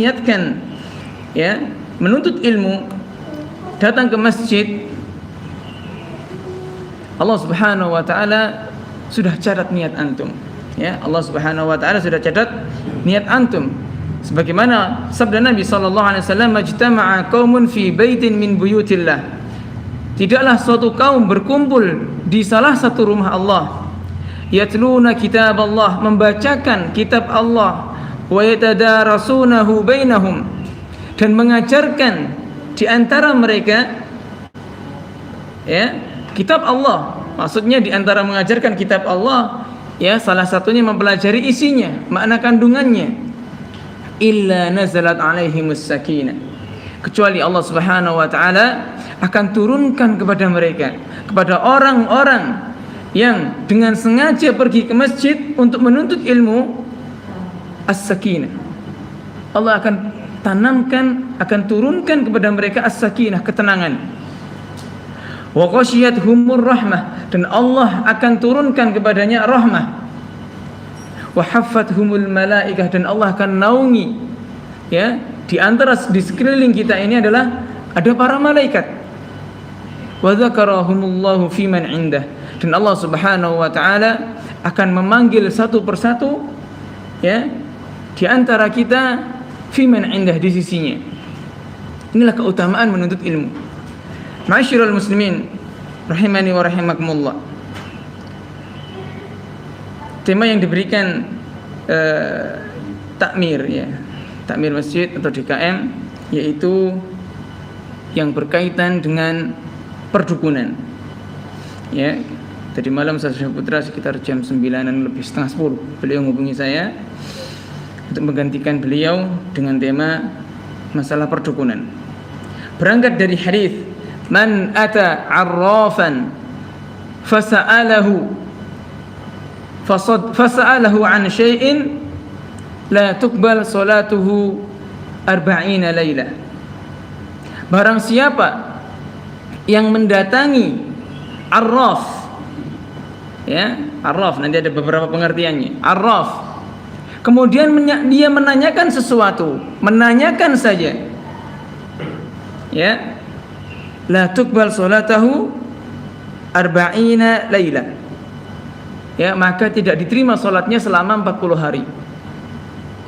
niatkan ya menuntut ilmu, datang ke masjid, Allah Subhanahu wa taala sudah catat niat antum. Ya, Allah Subhanahu wa taala sudah catat niat antum. Sebagaimana sabda Nabi sallallahu alaihi wasallam, "Majtama'a qaumun fi baitin min buyutillah." Tidaklah suatu kaum berkumpul di salah satu rumah Allah, yatluna kitab Allah, membacakan kitab Allah, wa yatadarasunahu bainahum, dan mengajarkan di antara mereka ya kitab Allah. Maksudnya di antara mengajarkan kitab Allah ya salah satunya mempelajari isinya, makna kandungannya. Illa nazalat alaihimus sakinah, kecuali Allah Subhanahu wa taala akan turunkan kepada mereka, kepada orang-orang yang dengan sengaja pergi ke masjid untuk menuntut ilmu, as-sakinah. Allah akan tanamkan, akan turunkan kepada mereka as-sakinah, ketenangan. Wa ghasyiyatuhumur rahmah, dan Allah akan turunkan kepadanya rahmah. Wa haffathumul malaikah, dan Allah akan naungi ya di antara di sekeliling kita ini adalah ada para malaikat. Wa dzakarahumullahu fiman indah, dan Allah Subhanahu wa taala akan memanggil satu persatu ya di antara kita fiman indah, di sisinya. Inilah keutamaan menuntut ilmu. Ma'asyiral muslimin rahimani wa rahimakumullah. Tema yang diberikan takmir ya, takmir masjid atau DKM, yaitu yang berkaitan dengan perdukunan. Ya, tadi malam saya Putra sekitar jam 9-an lebih, setengah 10 beliau menghubungi saya untuk menggantikan beliau dengan tema masalah perdukunan. Berangkat dari hadis, man ata arrafan fasa'alahu an syai'in la tuqbal salatuhu 40 lailah. Barang siapa yang mendatangi arraf ya, arraf nanti ada beberapa pengertiannya. Arraf, kemudian dia menanyakan sesuatu, menanyakan saja ya, la tuqbal salatahu 40 lailah, ya, maka tidak diterima salatnya selama 40 hari.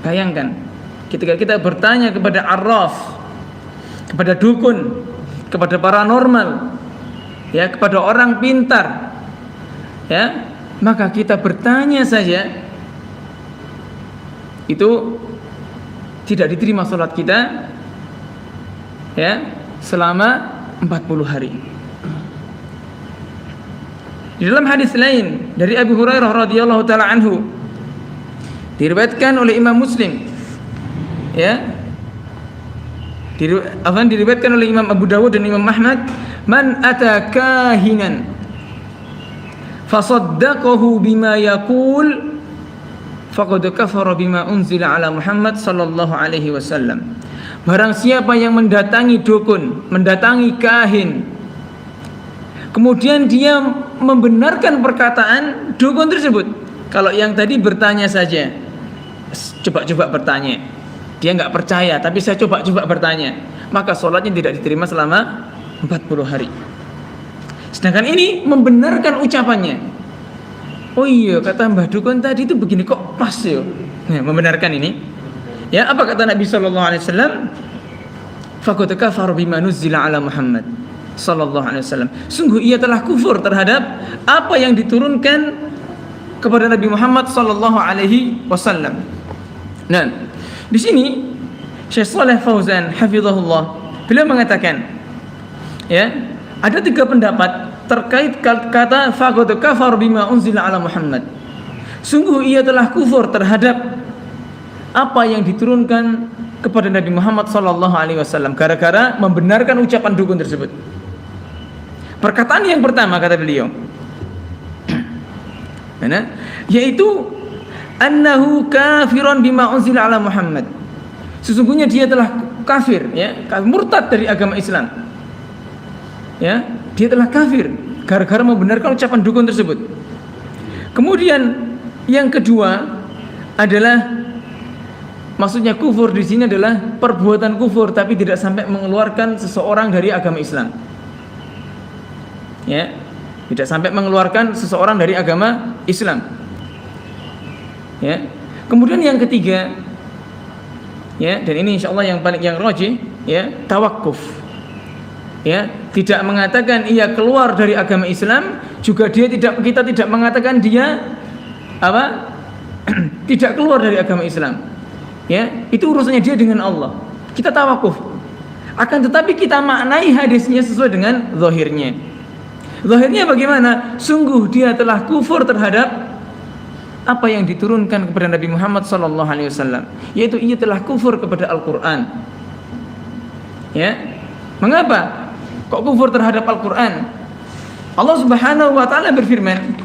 Bayangkan ketika kita bertanya kepada arraf, kepada dukun, kepada paranormal ya, kepada orang pintar ya, maka kita bertanya saja itu tidak diterima salat kita ya selama 40 hari. Di dalam hadis lain dari Abu Hurairah radhiyallahu taala anhu, diriwayatkan oleh Imam Muslim ya, diriwayatkan oleh Imam Abu Dawud dan Imam Ahmad, man ata kahinan fasaddaqahu bima yaqul faqad kafara bima unzila ala Muhammad sallallahu alaihi wasallam. Barang siapa yang mendatangi dukun, mendatangi kahin, kemudian dia membenarkan perkataan dukun tersebut. Kalau yang tadi bertanya saja, coba-coba bertanya, dia nggak percaya, tapi saya coba-coba bertanya, maka sholatnya tidak diterima selama 40 hari. Sedangkan ini membenarkan ucapannya. Oh iya, kata Mbah Dukun tadi itu begini kok pas ya. Nah, membenarkan ini. Ya, apa kata Nabi sallallahu alaihi wasallam? Faqad kafara bima nuzila ala Muhammad sallallahu alaihi wasallam. Sungguh ia telah kufur terhadap apa yang diturunkan kepada Nabi Muhammad sallallahu alaihi wasallam. Nah, di sini Syekh Shalih Fauzan hafizahullah beliau mengatakan ya, ada 3 pendapat terkait kata faqad kafar bima unzila ala Muhammad. Sungguh ia telah kufur terhadap apa yang diturunkan kepada Nabi Muhammad sallallahu alaihi wasallam, gara-gara membenarkan ucapan dukun tersebut. Perkataan yang pertama kata beliau, yaitu annahu kafirun bima unzila ala Muhammad. Sesungguhnya dia telah kafir ya, murtad dari agama Islam. Ya, dia telah kafir gara-gara membenarkan ucapan dukun tersebut. Kemudian yang kedua adalah maksudnya kufur di sini adalah perbuatan kufur tapi tidak sampai mengeluarkan seseorang dari agama Islam. Ya, tidak sampai mengeluarkan seseorang dari agama Islam. Ya. Kemudian yang ketiga, ya, dan ini insyaallah yang paling rajih, ya, tawakkuf. Ya, tidak mengatakan ia keluar dari agama Islam, juga kita tidak mengatakan dia apa? Tidak keluar dari agama Islam. Ya, itu urusannya dia dengan Allah. Kita tawakuf. Akan tetapi kita maknai hadisnya sesuai dengan zahirnya. Zahirnya bagaimana? Sungguh dia telah kufur terhadap apa yang diturunkan kepada Nabi Muhammad SAW, yaitu ia telah kufur kepada Al-Quran. Ya, mengapa? Kok kufur terhadap Al-Quran? Allah Subhanahu wa Ta'ala berfirman,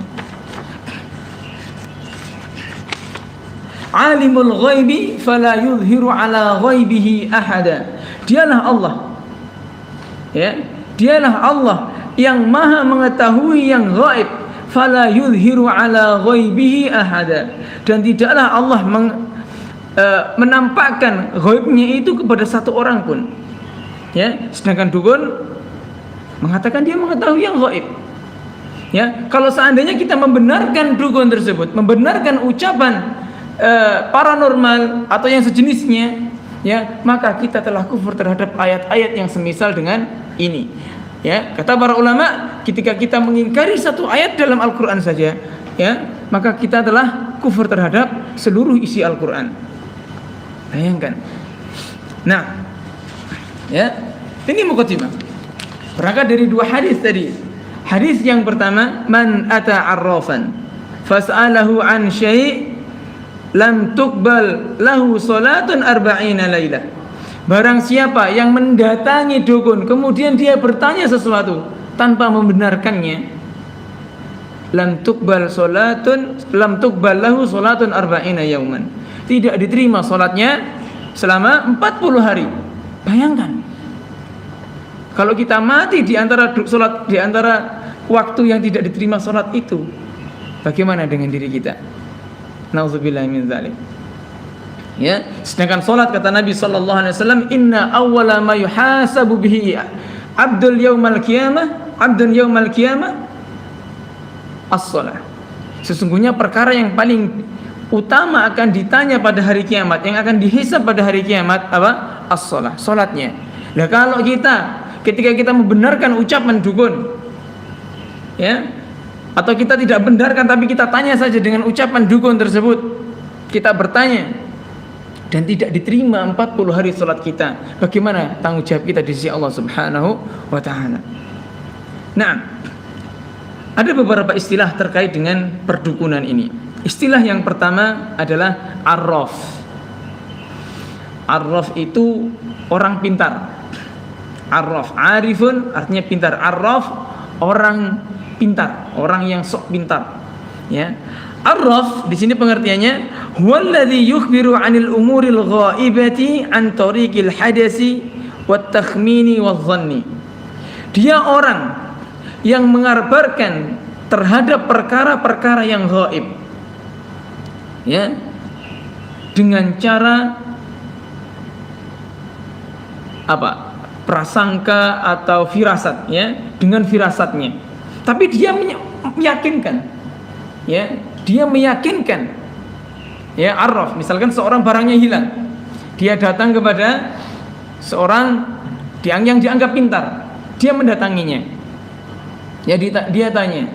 Alimul ghaibi fala yudhiru ala ghaibihi ahada. Dialah Allah. Ya, dialah Allah yang maha mengetahui yang gaib. Fala yudhiru ala ghaibihi ahada. Dan tidaklah Allah menampakkan gaibnya itu kepada satu orang pun. Ya, sedangkan dukun mengatakan dia mengetahui yang gaib. Ya, kalau seandainya kita membenarkan dukun tersebut, membenarkan ucapan paranormal atau yang sejenisnya, ya, maka kita telah kufur terhadap ayat-ayat yang semisal dengan ini. Ya, kata para ulama, ketika kita mengingkari satu ayat dalam Al-Quran saja, ya, maka kita telah kufur terhadap seluruh isi Al-Quran. Bayangkan. Nah, ya, ini muqaddimah. Berangkat dari dua hadis tadi. Hadis yang pertama, man ata arrafan fas'alahu an syai' lam tuqbal lahu salatun arba'ina lailah. Barang siapa yang mendatangi dukun kemudian dia bertanya sesuatu tanpa membenarkannya, lam tuqbal lahu salatun arba'ina yauman. Tidak diterima salatnya selama 40 hari. Bayangkan. Kalau kita mati di antara waktu yang tidak diterima salat itu, bagaimana dengan diri kita? Nauzubillah min dzalik. Ya, sedangkan salat kata Nabi sallallahu alaihi wasallam, inna awwala ma yuhasabu bihi abdun yaumal qiyamah as-shalah. Sesungguhnya perkara yang paling utama akan ditanya pada hari kiamat, yang akan dihisab pada hari kiamat apa? As-shalah, salatnya. Nah, kalau ketika kita membenarkan ucapan dukun, ya, atau kita tidak benarkan tapi kita tanya saja dengan ucapan dukun tersebut, kita bertanya dan tidak diterima 40 hari salat kita, bagaimana tanggung jawab kita di sisi Allah Subhanahu wa Ta'ala? Nah, ada beberapa istilah terkait dengan perdukunan ini. Istilah yang pertama adalah arraf. Arraf itu orang pintar. Arraf, arifun artinya pintar. Arraf orang pintar, orang yang sok pintar. Ya. Arraf di sini pengertiannya huwallazi yukhbiru 'anil umuril ghaibati an tariqil hadasi wat takhmini wadh-dhanni. Dia orang yang mengabarkan terhadap perkara-perkara yang gaib. Ya. Dengan cara apa? Prasangka atau firasat, ya, dengan firasatnya. Tapi dia meyakinkan, ya, dia meyakinkan, ya, arraf. Misalkan seorang barangnya hilang, dia datang kepada seorang yang dianggap pintar, dia mendatanginya, ya, dia tanya,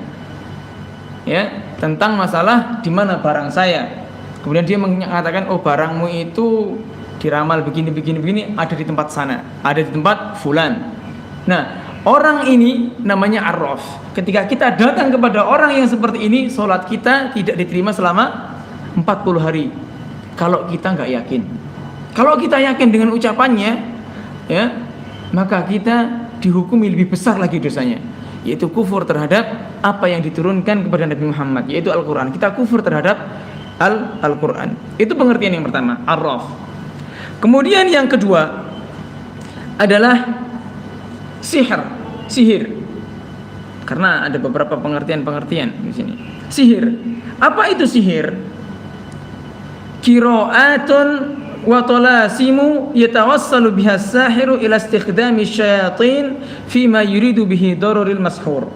ya, tentang masalah di mana barang saya. Kemudian dia mengatakan, oh, barangmu itu diramal begini, ada di tempat sana, ada di tempat fulan. Nah, orang ini namanya arraf. Ketika kita datang kepada orang yang seperti ini, sholat kita tidak diterima selama 40 hari. Kalau kita nggak yakin. Kalau kita yakin dengan ucapannya, ya, maka kita dihukumi lebih besar lagi dosanya, yaitu kufur terhadap apa yang diturunkan kepada Nabi Muhammad, yaitu Al-Quran. Kita kufur terhadap Al-Quran. Itu pengertian yang pertama, arraf. Kemudian yang kedua adalah sihir. Karena ada beberapa pengertian di sini. Sihir. Apa itu sihir? Qiraatun wa talasimu yatawassalu biha as-sahiru ila istikhdami syayatin fima yuridu bihi dararil mashhur.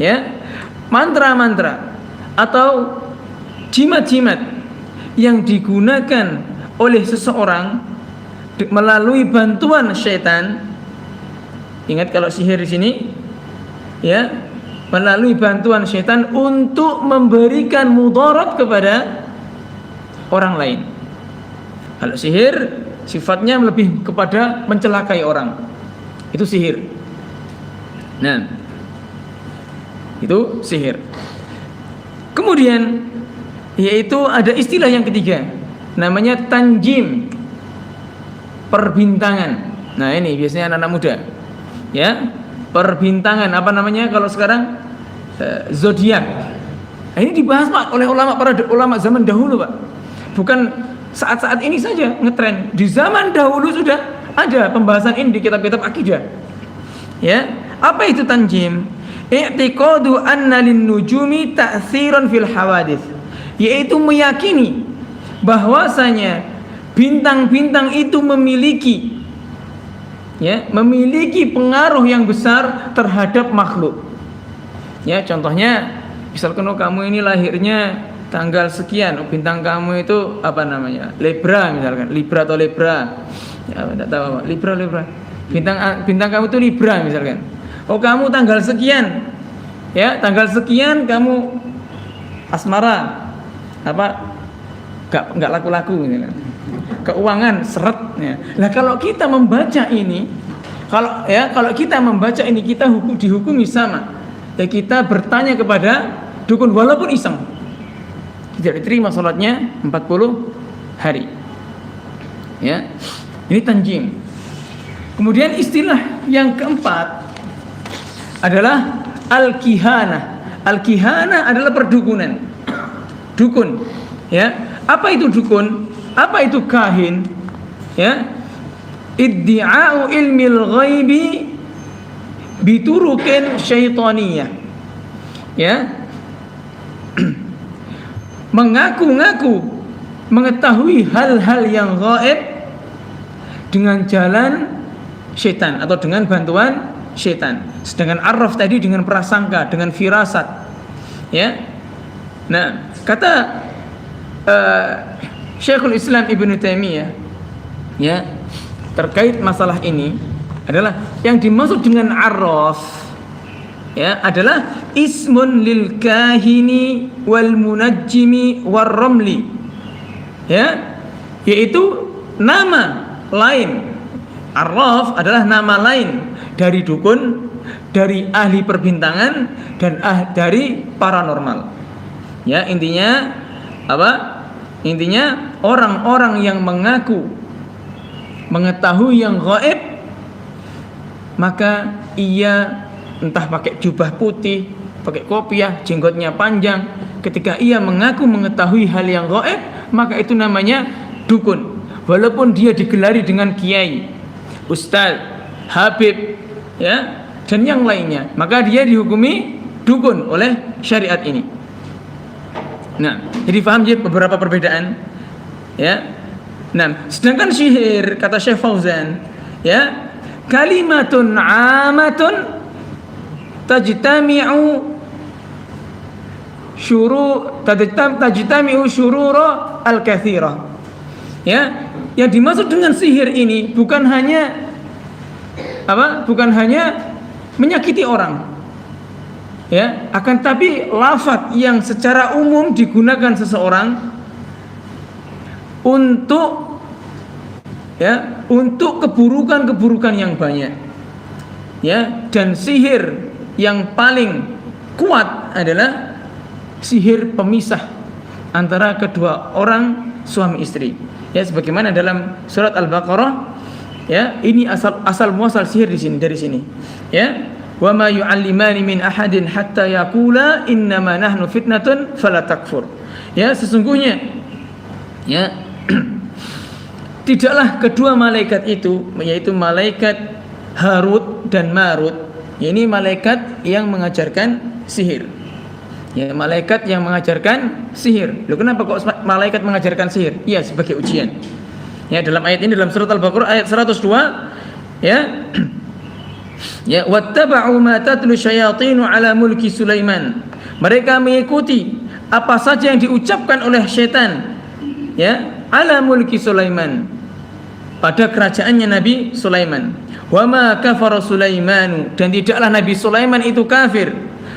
Ya, mantra-mantra atau jimat-jimat yang digunakan oleh seseorang melalui bantuan syaitan. Ingat kalau sihir di sini, ya, melalui bantuan syaitan untuk memberikan mudarat kepada orang lain. Kalau sihir sifatnya lebih kepada mencelakai orang. Itu sihir. Nah, itu sihir. Kemudian yaitu ada istilah yang ketiga, namanya tanjim, perbintangan. Nah, ini biasanya anak-anak muda. Ya, perbintangan, apa namanya kalau sekarang? Zodiak. Nah, ini dibahas Pak oleh para ulama zaman dahulu, Pak. Bukan saat-saat ini saja ngetren. Di zaman dahulu sudah ada pembahasan ini di kitab-kitab akidah. Ya, apa itu tanjim? I'tiqadu anna lin-nujumi ta'tsiran fil hawadits. Yaitu meyakini bahwasanya bintang-bintang itu memiliki pengaruh yang besar terhadap makhluk. Ya, contohnya misalkan kamu ini lahirnya tanggal sekian, bintang kamu itu apa namanya? Libra misalkan, Libra atau Libra. Ya, enggak tahu apa. Libra. Bintang kamu itu Libra misalkan. Oh, kamu tanggal sekian. Ya, tanggal sekian kamu asmara. Apa? Enggak laku-laku misalkan. Keuangan seret ya. Nah, kalau kita membaca ini, kalau kita membaca ini kita dihukumi sama. Ya, kita bertanya kepada dukun walaupun iseng. Tidak diterima salatnya 40 hari. Ya. Ini tanjim. Kemudian istilah yang keempat adalah al-kihana. Al-kihana adalah perdukunan. Dukun. Ya. Apa itu dukun? Apa itu kahin? Ya. Iddi'a'u ilmil ghaibi biturukin syaitaniyah. Ya. Mengaku-ngaku mengetahui hal-hal yang gaib dengan jalan syaitan atau dengan bantuan syaitan. Sedangkan arraf tadi dengan prasangka, dengan firasat. Ya. Nah, kata Syekhul Islam Ibnu Taimiyah, ya, terkait masalah ini adalah yang dimaksud dengan arraf, ya, adalah ismun lil kahini wal munajjimi war ramli, ya, yaitu nama lain. Arraf adalah nama lain dari dukun, dari ahli perbintangan dan dari paranormal. Ya, intinya apa? Intinya orang-orang yang mengaku mengetahui yang gaib, maka ia entah pakai jubah putih, pakai kopiah, jenggotnya panjang, ketika ia mengaku mengetahui hal yang gaib, maka itu namanya dukun. Walaupun dia digelari dengan kiai, ustaz, habib, ya, dan yang lainnya, maka dia dihukumi dukun oleh syariat ini. Nah, jadi paham ya beberapa perbedaan, ya. Nah, sedangkan sihir kata Syekh Fauzan, ya, kalimatun amatun tajtami'u syurura al-katsira. Ya, yang dimaksud dengan sihir ini bukan hanya menyakiti orang. Ya, akan tapi lafaz yang secara umum digunakan seseorang untuk keburukan-keburukan yang banyak. Ya, dan sihir yang paling kuat adalah sihir pemisah antara kedua orang suami istri. Ya, sebagaimana dalam surat Al-Baqarah, ya, ini asal muasal sihir dari sini. Ya. Wa ma yu'allimani min ahadin hatta yaqula innama nahnu fitnatun fala takfur. Ya, sesungguhnya, ya, tidaklah kedua malaikat itu, yaitu malaikat Harut dan Marut, ini malaikat yang mengajarkan sihir. Ya, malaikat yang mengajarkan sihir. Loh, kenapa kok malaikat mengajarkan sihir? Iya, sebagai ujian. Ya, dalam ayat ini dalam surat Al-Baqarah ayat 102, ya. Ya, wattaba'u ma tatlu syayatinu ala mulki Sulaiman. Mereka mengikuti apa saja yang diucapkan oleh setan, ya, ala mulki Sulaiman, pada kerajaannya Nabi Sulaiman. Wa ma kafara Sulaimanu, dan tidaklah Nabi Sulaiman itu kafir.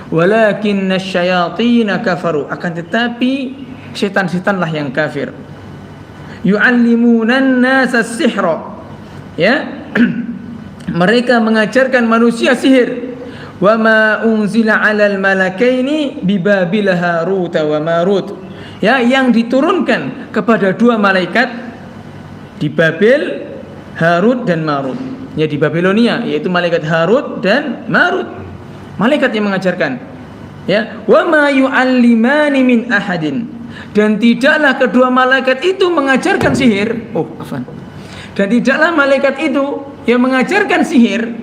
Walakinna syayatina kafaru, akan tetapi setan-setanlah yang kafir. Yu'allimunan nasa sihra, ya. Mereka mengajarkan manusia sihir. Wa ma unzila 'alal malakaini bi Babil Harut wa Marut, ya, yang diturunkan kepada dua malaikat di Babil, Harut dan Marut. Ya, di Babilonia, yaitu malaikat Harut dan Marut. Malaikat yang mengajarkan. Ya, wa ma yu'allimani min ahadin, dan tidaklah kedua malaikat itu mengajarkan sihir. Dan tidaklah malaikat itu yang mengajarkan sihir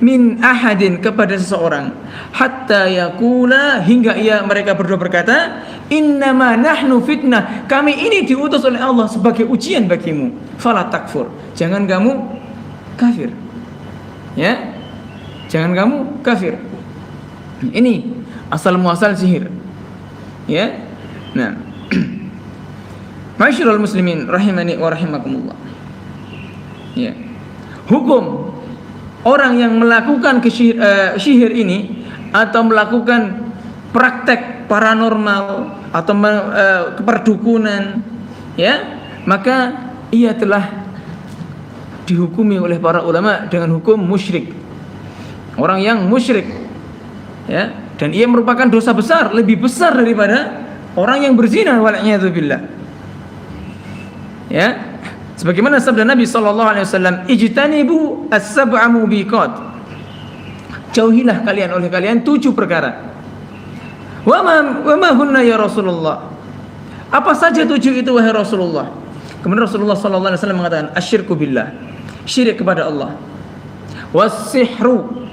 min ahadin, kepada seseorang, hatta yaqula, hingga mereka berdua berkata, innama nahnu fitnah, kami ini diutus oleh Allah sebagai ujian bagimu, fala takfur, jangan kamu kafir. Ya, jangan kamu kafir. Ini asal muasal sihir. Ya. Nah, Ma'asyiral muslimin rahimani wa rahimakumullah. Ya. Hukum orang yang melakukan sihir ini, atau melakukan praktek paranormal atau keperdukunan, ya, maka ia telah dihukumi oleh para ulama dengan hukum musyrik. Orang yang musyrik, ya, dan ia merupakan dosa besar, lebih besar daripada orang yang berzina, wal'iyadzubillah. Ya, sebagaimana sabda Nabi sallallahu alaihi wasallam, ijtanibu as-sab'a mubiqat, jauhilah kalian oleh kalian 7 perkara. Wa ma hunna ya Rasulullah, apa saja 7 itu wahai Rasulullah? Kemudian Rasulullah sallallahu alaihi wasallam mengatakan, asyirku billah, syirik kepada Allah, was-sihru,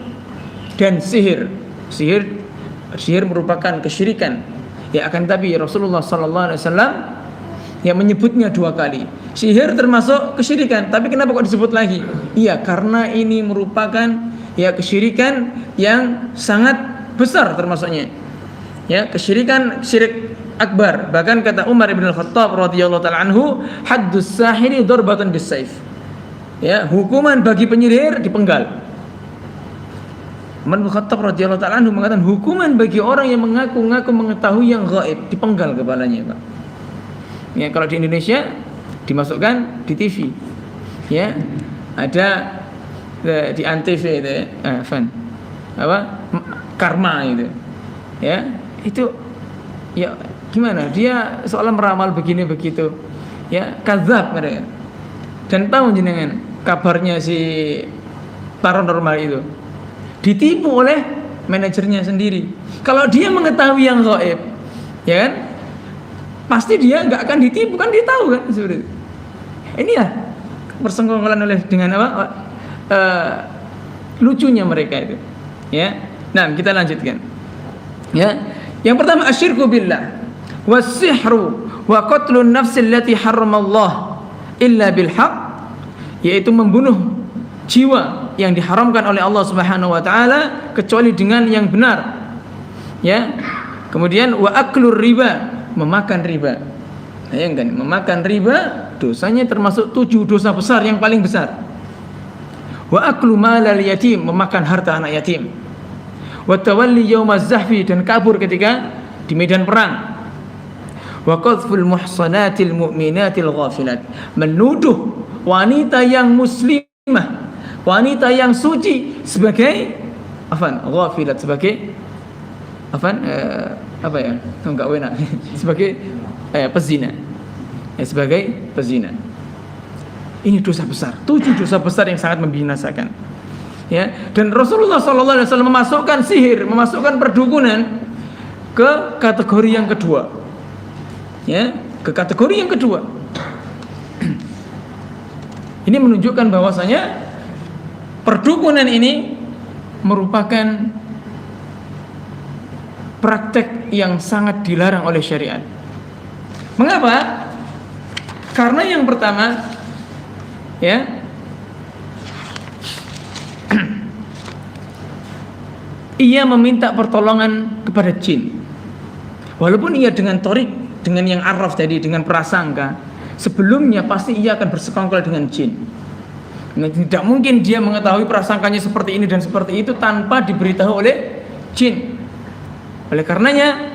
dan sihir. Sihir merupakan kesyirikan. Ya, akan tapi Rasulullah sallallahu alaihi wasallam yang menyebutnya 2 kali. Sihir termasuk kesyirikan, tapi kenapa kok disebut lagi? Iya, karena ini merupakan, ya, kesyirikan yang sangat besar termasuknya. Ya, kesyirikan, syirik akbar. Bahkan kata Umar bin Al-Khattab radhiyallahu taala anhu, haddus sahiri darbatan bis-saif. Ya, hukuman bagi penyihir dipenggal. Umar bin Khattab radhiyallahu taala anhu mengatakan, hukuman bagi orang yang mengaku-ngaku mengetahui yang gaib, dipenggal kepalanya, Pak. Ya, kalau di Indonesia dimasukkan di TV. Ya, ada di Antv itu, karma itu. Ya, itu ya gimana? Dia seolah meramal begini begitu. Ya, kadzab mereka. Dan tahu jenengan kabarnya si paranormal itu ditipu oleh manajernya sendiri. Kalau dia mengetahui yang gaib, ya kan, pasti dia nggak akan ditipu, kan dia tahu kan seperti itu. Ini ya persenggolan oleh dengan apa? Lucunya mereka itu. Ya. Nah, kita lanjutkan. Ya. Yang pertama, asyirku billah, was-sihru wa qatlun nafsi allati harramallah illa bil haqq, yaitu membunuh jiwa yang diharamkan oleh Allah Subhanahu wa taala kecuali dengan yang benar. Ya. Kemudian wa aklur riba, memakan riba. Bayangkan, memakan riba dosanya termasuk 7 dosa besar yang paling besar. Wa aklu malal yatim, memakan harta anak yatim. Wa tawalli yaumaz zahfi, dan kabur ketika di medan perang. Wa qadhful muhsanatil mu'minatil ghafilat, menuduh wanita yang muslimah, wanita yang suci sebagai ghafilat, sebagai enggak enak sebagai pezina. Sebagai pezina. Ini dosa besar, 7 dosa besar yang sangat membinasakan. Ya, dan Rasulullah sallallahu alaihi wasallam memasukkan sihir, memasukkan perdukunan ke kategori yang kedua. Ya, ke kategori yang kedua. Ini menunjukkan bahwasanya perdukunan ini merupakan praktek yang sangat dilarang oleh syariat. Mengapa? Karena yang pertama, ya, ia meminta pertolongan kepada jin. Walaupun ia dengan torik, dengan yang arraf tadi, dengan prasangka, sebelumnya pasti ia akan bersekongkol dengan jin. Nah, tidak mungkin dia mengetahui prasangkanya seperti ini dan seperti itu tanpa diberitahu oleh jin. Oleh karenanya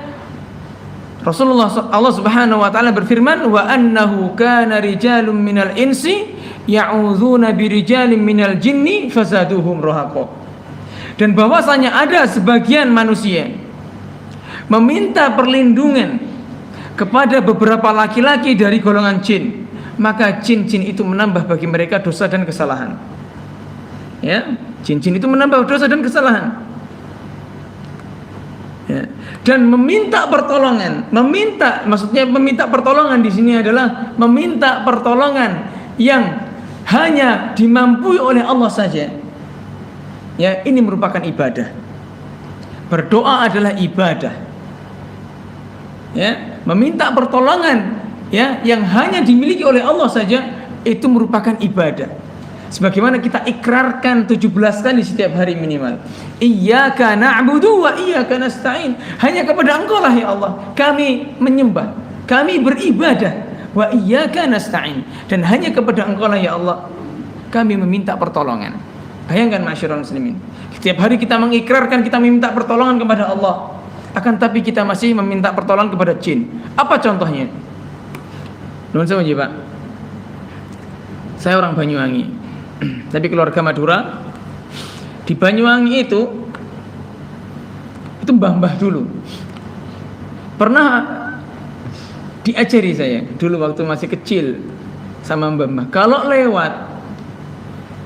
Allah Subhanahu wa taala berfirman, wa annahu kana rijalun minal insi ya'udzuna birijalin minal jinni fazaduhum rahaqa. Dan bahwasanya ada sebagian manusia meminta perlindungan kepada beberapa laki-laki dari golongan jin, maka jin-jin itu menambah bagi mereka dosa dan kesalahan. Ya, jin-jin itu menambah dosa dan kesalahan. Ya. Dan meminta pertolongan, maksudnya meminta pertolongan di sini adalah meminta pertolongan yang hanya dimampui oleh Allah saja. Ya, ini merupakan ibadah. Berdoa adalah ibadah. Ya, meminta pertolongan ya yang hanya dimiliki oleh Allah saja itu merupakan ibadah. Sebagaimana kita ikrarkan 17 kali setiap hari minimal. Iyyaka na'budu wa iyyaka nasta'in. Hanya kepada Engkau lah ya Allah kami menyembah, kami beribadah. Wa iyyaka nasta'in. Dan hanya kepada Engkau lah ya Allah kami meminta pertolongan. Bayangkan masyarakat muslimin, setiap hari kita mengikrarkan kita meminta pertolongan kepada Allah, akan tapi kita masih meminta pertolongan kepada jin. Apa contohnya? Nuwun sewu Pak. Saya orang Banyuwangi. Tapi keluarga Madura. Di Banyuwangi itu mbah-mbah dulu pernah diajari saya dulu waktu masih kecil sama mbah-mbah, kalau lewat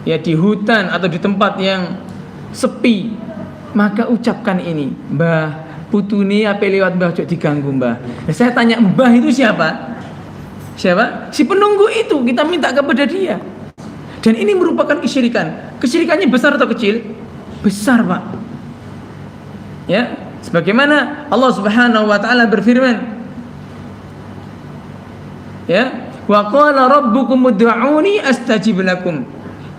ya di hutan atau di tempat yang sepi, maka ucapkan ini, mbah putune ape lewat mbah ojo diganggu mbah. Nah, saya tanya, mbah itu siapa? Siapa? Si penunggu itu, kita minta kepada dia. Dan ini merupakan kesyirikan. Kesyirikannya besar atau kecil? Besar, Pak. Ya, sebagaimana Allah Subhanahu wa taala berfirman, ya, wa qala rabbukum ud'uni astajib lakum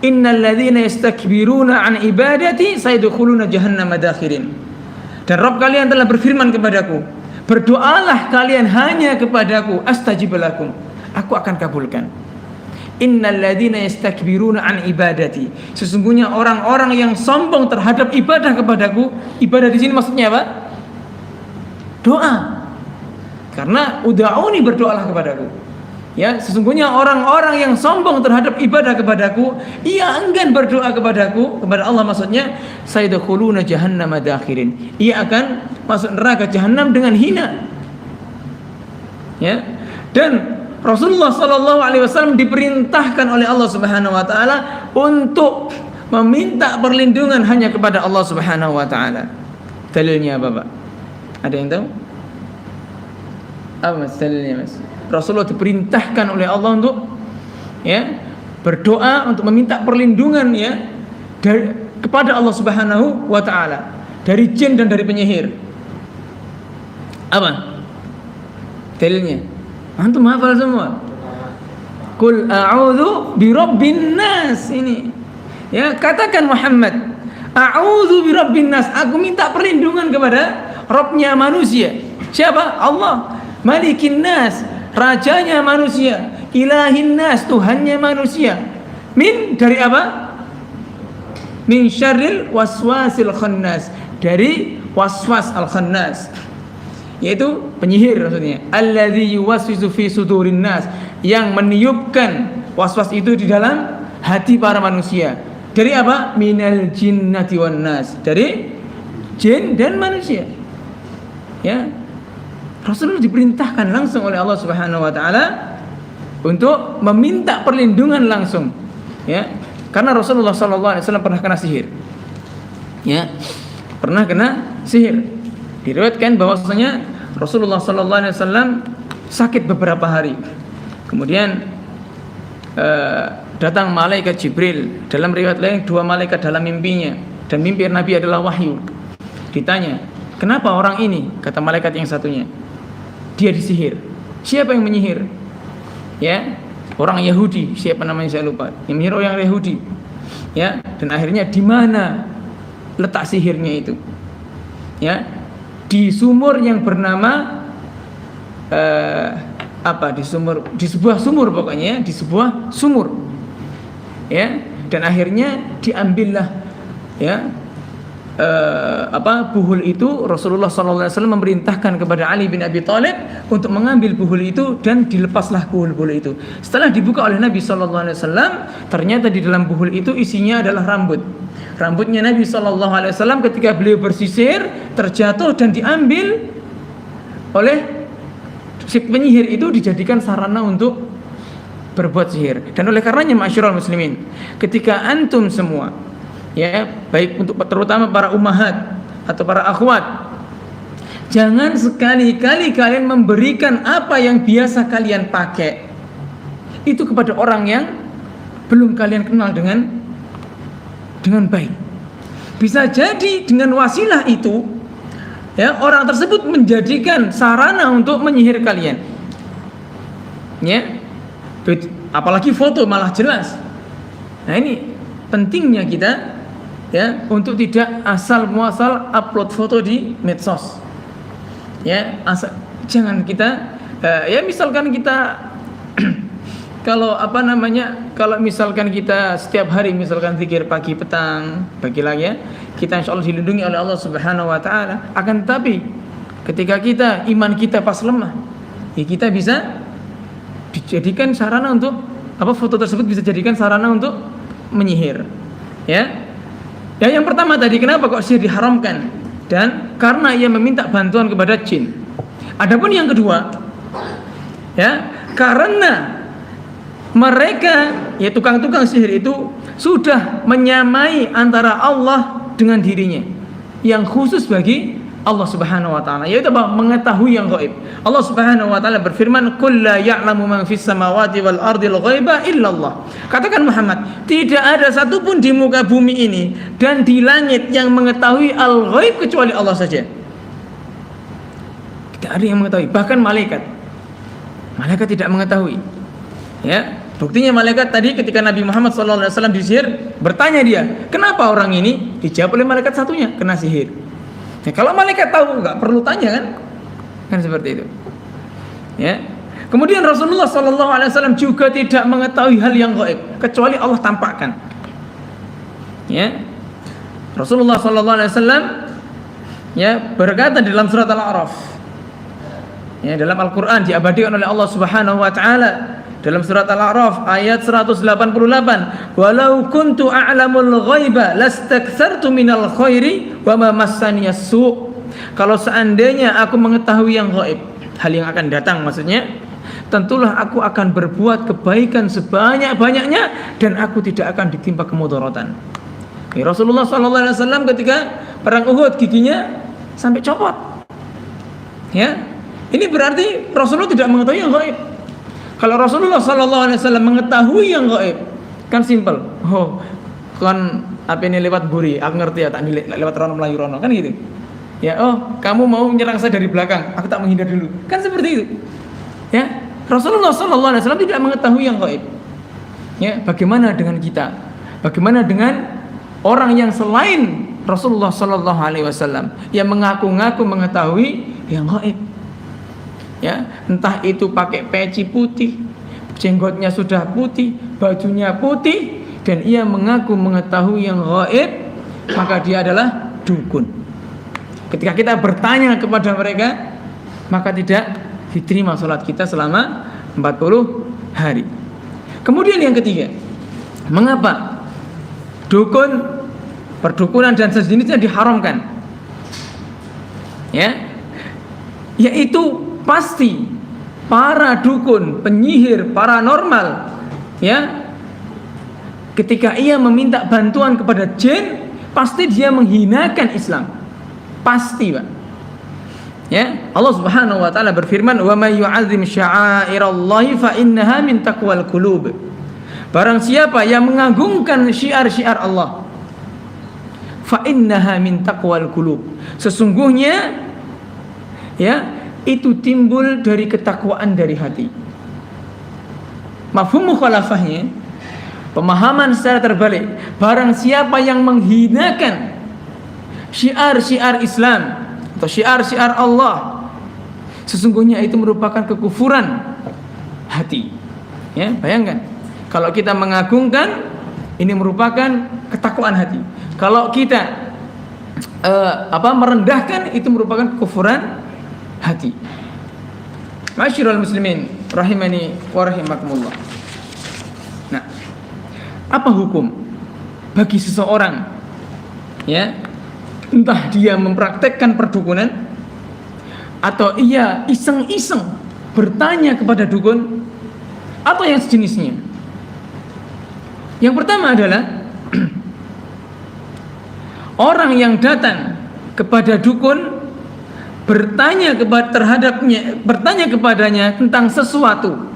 innal ladzina yastakbiruna an ibadati sayadkhuluna jahannama dakhirin. Dan Rabb kalian telah berfirman kepadaku, berdoalah kalian hanya kepadaku, astajib lakum, aku akan kabulkan. Innal ladzina yastakbiruna an ibadati, sesungguhnya orang-orang yang sombong terhadap ibadah kepadaku. Ibadah di sini maksudnya apa? Doa. Karena ud'uni, berdoalah kepadaku. Ya, sesungguhnya orang-orang yang sombong terhadap ibadah kepadaku, ia enggan berdoa kepadaku, kepada Allah maksudnya, sayadkhuluna jahannama dakhirin, ia akan masuk neraka jahanam dengan hina. Ya. Dan Rasulullah sallallahu alaihi wasallam diperintahkan oleh Allah Subhanahu wa taala untuk meminta perlindungan hanya kepada Allah Subhanahu wa taala. Dalilnya apa, Pak? Ada yang tahu? Apa Mas dalilnya, Mas? Rasulullah diperintahkan oleh Allah untuk ya berdoa, untuk meminta perlindungan ya kepada Allah Subhanahu wa taala dari jin dan dari penyihir. Apa dalilnya? Antum hafal semua? Qul a'udzu birabbin nas. Ini ya, katakan Muhammad, a'udzu birabbin nas, aku minta perlindungan kepada Rabbnya manusia. Siapa? Allah. Malikin nas, rajanya manusia. Ilahin nas, Tuhannya manusia. Min, dari apa? Min syarril waswasil khannas, dari waswas al-khannas, yaitu penyihir maksudnya. Alladzi yuwaswisu fi sudurin nas, yang meniupkan waswas itu di dalam hati para manusia. Dari apa? Minal jinnati wan nas, dari jin dan manusia. Ya. Rasulullah diperintahkan langsung oleh Allah Subhanahu wa taala untuk meminta perlindungan langsung. Ya. Karena Rasulullah sallallahu alaihi wasallam pernah kena sihir. Ya. Pernah kena sihir. Diriwayatkan bahwasanya Rasulullah sallallahu alaihi wasallam sakit beberapa hari. Kemudian datang malaikat Jibril, dalam riwayat lain 2 malaikat dalam mimpinya, dan mimpi Nabi adalah wahyu. Ditanya, Kenapa orang ini? Kata malaikat yang satunya, dia disihir. Siapa yang menyihir? Ya, orang Yahudi. Siapa namanya saya lupa. Yang menyihir orang Yahudi. Ya, dan akhirnya di mana letak sihirnya itu? Ya, di sumur yang bernama di sebuah sumur pokoknya, di sebuah sumur. Ya, dan akhirnya diambillah ya buhul itu. Rasulullah SAW memerintahkan kepada Ali bin Abi Thalib untuk mengambil buhul itu dan dilepaslah buhul itu. Setelah dibuka oleh Nabi SAW, ternyata di dalam buhul itu isinya adalah rambutnya Nabi SAW ketika beliau bersisir terjatuh dan diambil oleh si penyihir itu, dijadikan sarana untuk berbuat sihir. Dan oleh karenanya ma'asyiral muslimin, ketika antum semua ya, baik untuk terutama para ummahat atau para akhwat, jangan sekali-kali kalian memberikan apa yang biasa kalian pakai itu kepada orang yang belum kalian kenal dengan baik. Bisa jadi dengan wasilah itu ya, orang tersebut menjadikan sarana untuk menyihir kalian. Ya. Apalagi foto malah jelas. Nah, ini pentingnya kita ya untuk tidak asal muasal upload foto di medsos. Ya, jangan kita ya misalkan kita kalau misalkan kita setiap hari misalkan zikir pagi petang, bagi lagi ya, kita insyaallah dilindungi oleh Allah Subhanahu wa taala. Akan tetapi ketika iman kita pas lemah, ya kita bisa dijadikan sarana untuk foto tersebut bisa dijadikan sarana untuk menyihir. Ya. Ya, yang pertama tadi, kenapa kok sihir diharamkan? Dan karena ia meminta bantuan kepada jin. Adapun yang kedua, ya, karena mereka ya tukang-tukang sihir itu sudah menyamai antara Allah dengan dirinya yang khusus bagi Allah Subhanahu wa taala, yaitu mengetahui yang gaib. Allah Subhanahu wa taala berfirman, "Qul la ya'lamu man fis samawati wal ardil ghaiba illallah." Katakan Muhammad, tidak ada satupun di muka bumi ini dan di langit yang mengetahui al-ghaib kecuali Allah saja. Tidak ada yang mengetahui, bahkan malaikat tidak mengetahui. Ya, buktinya malaikat tadi ketika Nabi Muhammad SAW disihir, bertanya dia, "Kenapa orang ini?" Dijawab oleh malaikat satunya, "Kena sihir." Ya, kalau malaikat tahu nggak perlu tanya kan seperti itu. Ya. Kemudian Rasulullah SAW juga tidak mengetahui hal yang gaib kecuali Allah tampakkan. Ya. Rasulullah SAW ya berkata dalam surat Al-A'raf, ya, dalam Al-Quran diabadikan oleh Allah Subhanahu wa taala dalam surat Al-A'raf ayat 188, "Walau kuntu a'lamul ghaiba lastakthartu minal khairi wa ma massaniyas su'." Kalau seandainya aku mengetahui yang gaib, hal yang akan datang maksudnya, tentulah aku akan berbuat kebaikan sebanyak-banyaknya dan aku tidak akan ditimpa kemudaratan. Ya, Rasulullah SAW ketika perang Uhud giginya sampai copot. Ya, ini berarti Rasulullah tidak mengetahui yang gaib. Kalau Rasulullah SAW mengetahui yang gaib, kan simpel. Oh, kan apa ini lewat buri, aku ngerti ya, tak lewat rono melayu rono, kan gitu. Ya, oh, kamu mau menyerang saya dari belakang, aku tak menghindar dulu. Kan seperti itu. Ya, Rasulullah SAW tidak mengetahui yang gaib. Ya, bagaimana dengan kita? Bagaimana dengan orang yang selain Rasulullah SAW yang mengaku-ngaku mengetahui yang gaib? Ya, entah itu pakai peci putih, jenggotnya sudah putih, bajunya putih, dan ia mengaku mengetahui yang gaib, maka dia adalah dukun. Ketika kita bertanya kepada mereka, maka tidak diterima sholat kita selama 40 hari. Kemudian yang ketiga, mengapa perdukunan dan sejenisnya diharamkan? Ya, yaitu pasti para dukun, penyihir, paranormal, ya, ketika ia meminta bantuan kepada jin, pasti dia menghinakan Islam. Pasti, Pak. Ya, Allah Subhanahu wa taala berfirman, "Wa may yu'azzim sya'airallahi fa innaha min taqwal qulub." Barang siapa yang mengagungkan syiar-syiar Allah, fa innaha min taqwal qulub. Sesungguhnya ya, itu timbul dari ketakwaan dari hati. Mafhum mukhalafahnya, pemahaman secara terbalik, barang siapa yang menghinakan syiar-syiar Islam atau syiar-syiar Allah, sesungguhnya itu merupakan kekufuran hati. Ya, bayangkan kalau kita mengagungkan, ini merupakan ketakwaan hati. Kalau kita merendahkan, itu merupakan kekufuran hati. Ma'asyiral muslimin rahimani wa rahimakumullah. Nah, apa hukum bagi seseorang, ya, entah dia mempraktekkan perdukunan atau ia iseng-iseng bertanya kepada dukun atau yang sejenisnya. Yang pertama adalah orang yang datang kepada dukun bertanya kepadanya tentang sesuatu,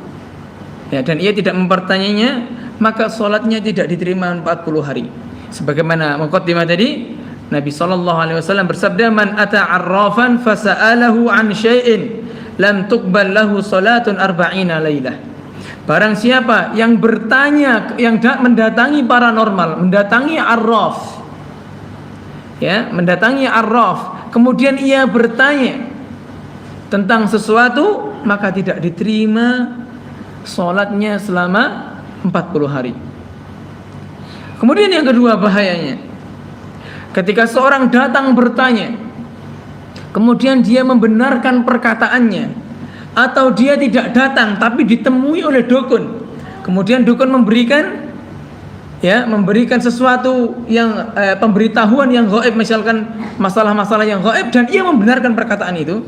ya, dan ia tidak mempertanyainya, maka sholatnya tidak diterima 40 hari. Sebagaimana muqaddimah tadi, Nabi SAW bersabda, man ata arrafan fasa'alahu an syai'in lam tuqbal lahu salatun arba'ina lailah. Barang siapa yang bertanya, yang mendatangi paranormal, mendatangi arraf, ya, mendatangi arraf, kemudian ia bertanya tentang sesuatu, maka tidak diterima sholatnya selama 40 hari. Kemudian yang kedua bahayanya, ketika seorang datang bertanya, kemudian dia membenarkan perkataannya, atau dia tidak datang tapi ditemui oleh dukun, kemudian dukun memberikan sesuatu yang pemberitahuan yang gaib, misalkan masalah-masalah yang gaib, dan ia membenarkan perkataan itu,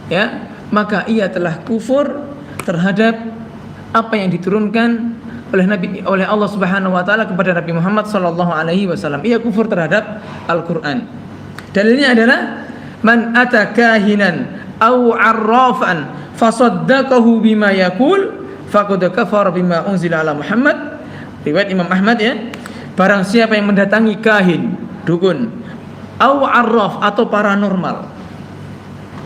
ya, maka ia telah kufur terhadap apa yang diturunkan oleh Allah Subhanahu wa taala kepada Nabi Muhammad sallallahu alaihi wasallam. Ia kufur terhadap Al-Qur'an. Dalilnya adalah man ata kahinan aw arrafan fasaddaqahu bima yaqul faqad kafara bima unzila ala Muhammad. Riwayat Imam Ahmad, ya. Barang siapa yang mendatangi kahin, dukun, aw arraf atau paranormal,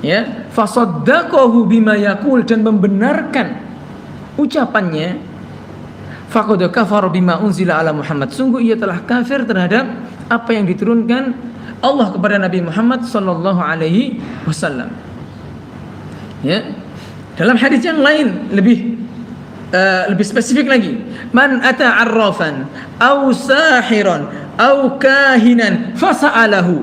ya, fasaddaqahu bima yaqul, dan membenarkan ucapannya, faqad kafara bima unzila ala Muhammad, sungguh ia telah kafir terhadap apa yang diturunkan Allah kepada Nabi Muhammad sallallahu alaihi wasallam. Ya. Dalam hadis yang lain lebih spesifik lagi, man ata arrafan aw sahiran aw kahinan fasa'alahu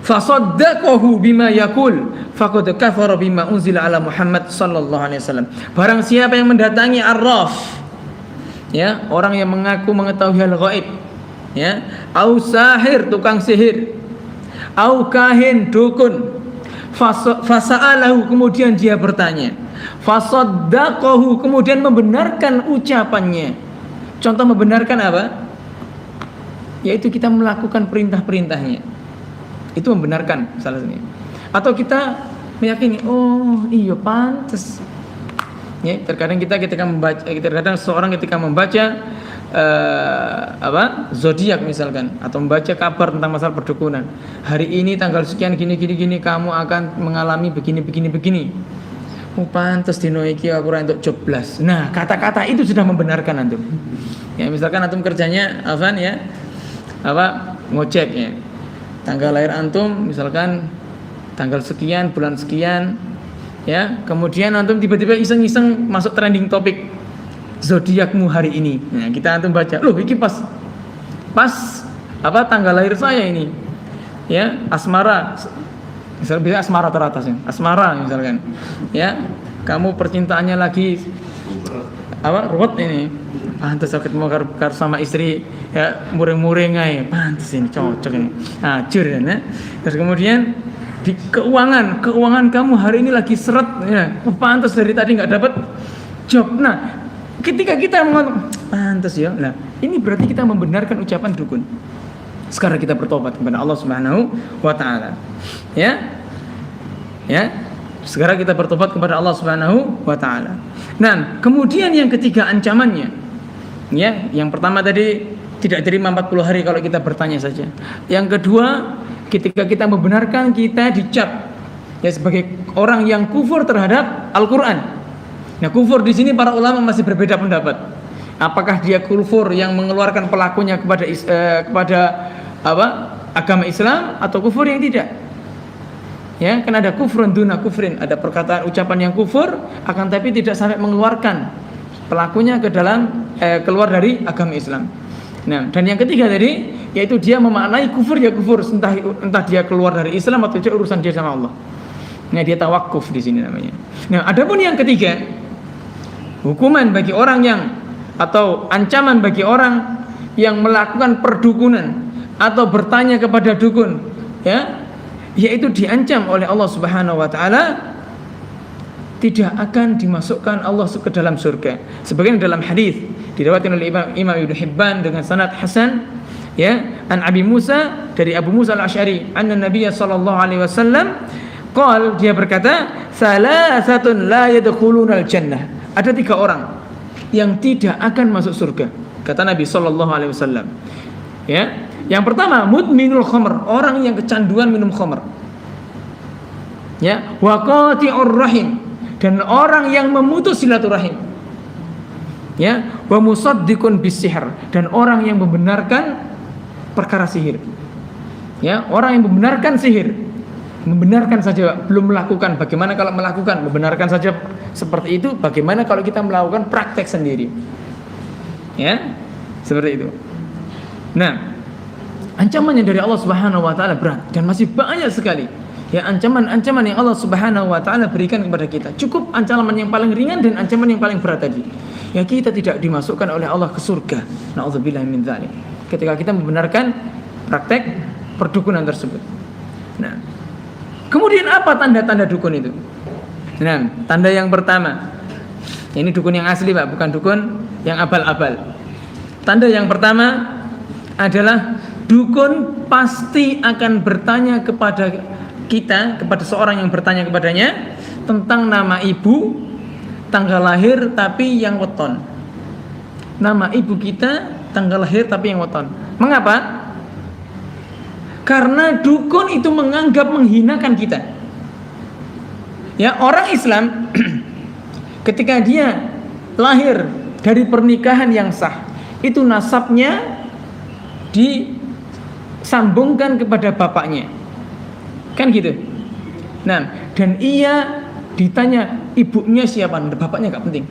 fasaddaqahu bima yaqul faqad kafara bima unzila ala Muhammad sallallahu alaihi wasallam. Barang siapa yang mendatangi arraf, ya, orang yang mengaku mengetahui hal gaib, ya, au sahir, tukang sihir, au kahin, dukun, fasa'alahu, kemudian dia bertanya, fasaddaqahu, kemudian membenarkan ucapannya. Contoh membenarkan apa? Yaitu kita melakukan perintah-perintahnya, itu membenarkan salah satunya. Atau kita meyakini, oh iya pantas. Ya, terkadang kita ketika membaca, terkadang seorang ketika membaca zodiak misalkan, atau membaca kabar tentang masalah perdukunan, hari ini tanggal sekian gini kamu akan mengalami begini. Oh pantes dino iki aku ora entuk joblas. Nah, kata-kata itu sudah membenarkan antum. Ya, misalkan antum kerjanya ngojek, ya. Tanggal lahir antum misalkan tanggal sekian bulan sekian, ya, kemudian antum tiba-tiba iseng-iseng masuk trending topik zodiakmu hari ini. Nah, kita antum baca, loh ini pas tanggal lahir saya ini, ya, asmara, misalnya asmara teratas, ya, asmara misalkan, ya, kamu percintaannya lagi ruwet ini, pantas aku mau sama istri, ya, muring-muring aja, pantas ini cocok ini, jur, ya. Terus kemudian di keuangan kamu hari ini lagi seret, ya, pantas dari tadi nggak dapat job. Nah, ketika kita mengatakan pantas, ya, nah ini berarti kita membenarkan ucapan dukun. Sekarang kita bertobat kepada Allah Subhanahu wa taala. Ya. Sekarang kita bertobat kepada Allah Subhanahu wa taala. Nah, kemudian yang ketiga ancamannya. Ya, yang pertama tadi tidak terima 40 hari kalau kita bertanya saja. Yang kedua, ketika kita membenarkan, kita dicap ya sebagai orang yang kufur terhadap Al-Quran. Nah, kufur di sini para ulama masih berbeda pendapat. Apakah dia kufur yang mengeluarkan pelakunya kepada agama Islam, atau kufur yang tidak? Ya, kan ada kufrun duna kufrin, ada perkataan ucapan yang kufur akan tapi tidak sampai mengeluarkan pelakunya ke dalam keluar dari agama Islam. Nah, dan yang ketiga tadi yaitu dia memaknai kufur ya kufur, entah dia keluar dari Islam atau tidak, urusan dia sama Allah. Nah, dia tawakuf di sini namanya. Nah, adapun yang ketiga, hukuman bagi orang yang atau ancaman bagi orang yang melakukan perdukunan atau bertanya kepada dukun, ya, yaitu diancam oleh Allah Subhanahu wa taala tidak akan dimasukkan Allah ke dalam surga. Sebagaimana dalam hadis diriwayatkan oleh Imam Ibnu Hibban dengan sanad hasan, ya, an Abi Musa, dari Abu Musa Al-Asy'ari, anna Nabiy sallallahu alaihi wasallam qala, dia berkata, salasatun la yadkhulunal jannah. Ada 3 orang yang tidak akan masuk surga, kata Nabi sallallahu alaihi wasallam. Ya, yang pertama, mudminul khamr, orang yang kecanduan minum khamr. Ya, wa qati'ur rahim, dan orang yang memutus silaturahim. Ya, wa musaddiqun bisihr, dan orang yang membenarkan perkara sihir. Ya, orang yang membenarkan sihir, membenarkan saja belum melakukan. Bagaimana kalau melakukan? Membenarkan saja seperti itu. Bagaimana kalau kita melakukan praktek sendiri? Ya, seperti itu. Nah, ancamannya dari Allah Subhanahu wa taala berat dan masih banyak sekali. Ya, ancaman-ancaman yang Allah Subhanahu wa taala berikan kepada kita. Cukup ancaman yang paling ringan dan ancaman yang paling berat tadi. Ya, kita tidak dimasukkan oleh Allah ke surga. Nauzubillah min dzalik. Ketika kita membenarkan praktek perdukunan tersebut. Nah, kemudian apa tanda-tanda dukun itu? Nah, tanda yang pertama. Ini dukun yang asli, Pak, bukan dukun yang abal-abal. Tanda yang pertama adalah dukun pasti akan bertanya kepada kita, kepada seorang yang bertanya kepadanya tentang nama ibu, tanggal lahir tapi yang weton. Nama ibu kita, tanggal lahir tapi yang weton. Mengapa? Karena dukun itu menganggap menghinakan kita. Ya, orang Islam ketika dia lahir dari pernikahan yang sah, itu nasabnya disambungkan kepada bapaknya, kan gitu. Nah, dan ia ditanya ibunya siapa, bapaknya gak penting,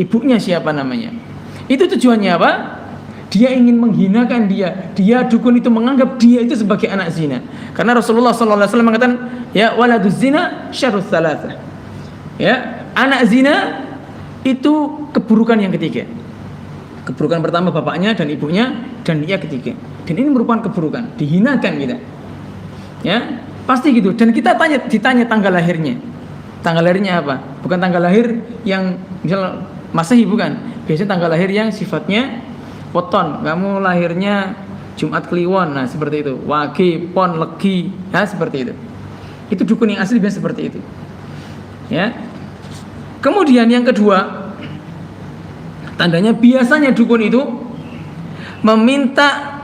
ibunya siapa namanya. Itu tujuannya apa? Dia ingin menghinakan dia. Dia dukun itu menganggap dia itu sebagai anak zina. Karena Rasulullah SAW mengatakan, ya, waladuz zina syarrus tsalatsa. Ya, anak zina itu keburukan yang ketiga. Keburukan pertama bapaknya dan ibunya, dan ia ketiga. Dan ini merupakan keburukan, dihinakan kita. Ya, pasti gitu. Dan kita ditanya tanggal lahirnya. Tanggal lahirnya apa? Bukan tanggal lahir yang misal Masehi, bukan. Biasanya tanggal lahir yang sifatnya weton. Kamu lahirnya Jumat Kliwon, nah seperti itu. Wage, Pon, Legi, nah seperti itu. Itu dukun yang asli biasanya seperti itu. Ya. Kemudian yang kedua, tandanya biasanya dukun itu meminta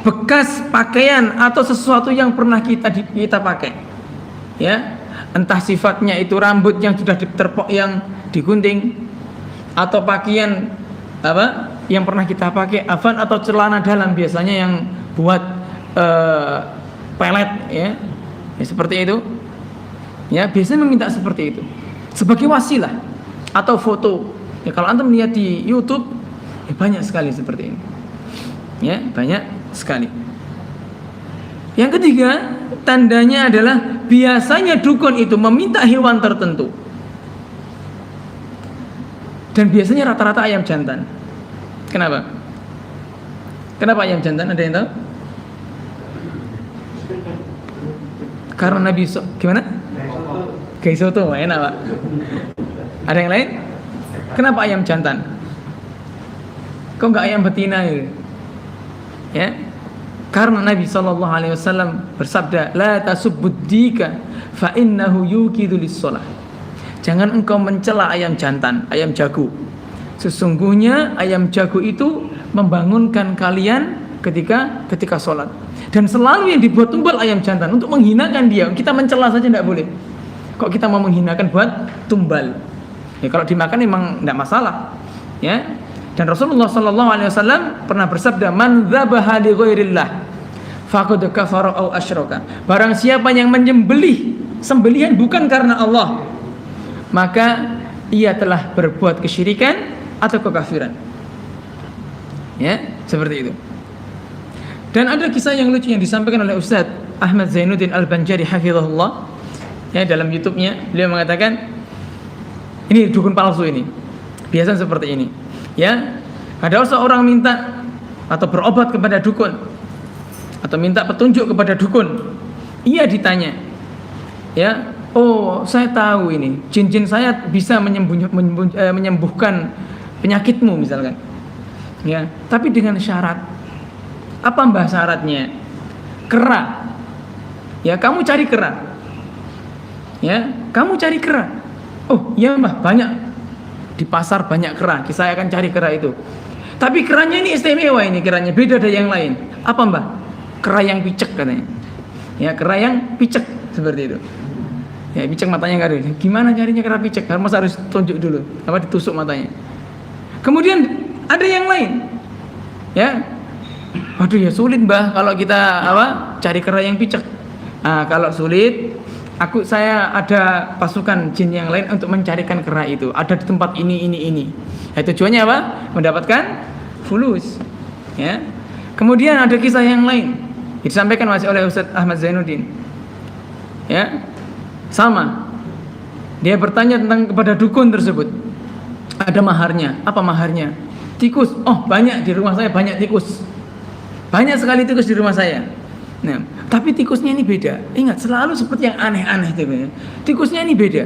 bekas pakaian atau sesuatu yang pernah kita pakai. Ya, entah sifatnya itu rambut yang sudah yang digunting, atau pakaian apa yang pernah kita pakai, afan, atau celana dalam biasanya yang buat pelet, ya, seperti itu. Ya, biasanya meminta seperti itu sebagai wasilah atau foto. Ya, kalau antum lihat di YouTube, ya banyak sekali seperti ini. Ya, banyak sekali. Yang ketiga, tandanya adalah biasanya dukun itu meminta hewan tertentu. Dan biasanya rata-rata ayam jantan. Kenapa? Kenapa ayam jantan? Ada yang tahu? Karena Nabi gimana? Kayak soto, enak, Pak. Ada yang lain? Kenapa ayam jantan? Kok enggak ayam betina gitu? Ya. Karena Nabi SAW bersabda, la tasubbudika fa innahu yuqidu lis-shalah. Jangan engkau mencela ayam jantan, ayam jago. Sesungguhnya ayam jago itu membangunkan kalian ketika sholat. Dan selalu yang dibuat tumbal ayam jantan untuk menghinakan dia. Kita mencela saja tidak boleh. Kok kita mau menghinakan buat tumbal? Ya kalau dimakan memang tidak masalah. Ya. Dan Rasulullah SAW pernah bersabda, "Man dzabaha li ghairillah faqad kafara aw asyraka." Barang siapa yang menyembelih sembelihan bukan karena Allah, maka ia telah berbuat kesyirikan atau kekafiran. Ya, seperti itu. Dan ada kisah yang lucu yang disampaikan oleh Ustaz Ahmad Zainuddin Al-Banjari hafizahullah. Ya, dalam YouTube-nya beliau mengatakan, ini dukun palsu ini. Biasa seperti ini. Ya, ada seorang minta atau berobat kepada dukun atau minta petunjuk kepada dukun. Ia ditanya, ya, oh saya tahu ini jin-jin saya bisa menyembuhkan penyakitmu misalkan, ya, tapi dengan syarat. Apa mbah syaratnya? Kera. Ya, kamu cari kera. Ya, kamu cari kera. Oh iya mbah, banyak di pasar banyak kera. Saya akan cari kera itu. Tapi keranya ini istimewa, ini keranya beda dari yang lain. Apa mbah? Kera yang picek katanya. Ya, kera yang picek seperti itu. Ya, picek matanya nggak ada. Gimana carinya kera picek? Harus tunjuk dulu. Apa ditusuk matanya? Kemudian ada yang lain. Ya, aduh ya sulit mbah kalau kita cari kera yang picek. Nah, kalau sulit, saya ada pasukan jin yang lain untuk mencarikan kera itu. Ada di tempat ini. Ya, tujuannya apa? Mendapatkan fulus. Ya. Kemudian ada kisah yang lain disampaikan masih oleh Ustaz Ahmad Zainuddin. Ya, sama. Dia bertanya kepada dukun tersebut. Ada maharnya. Apa maharnya? Tikus. Oh banyak, di rumah saya banyak tikus. Banyak sekali tikus di rumah saya. Nah, tapi tikusnya ini beda. Ingat, selalu seperti yang aneh-aneh itu. Tikusnya ini beda.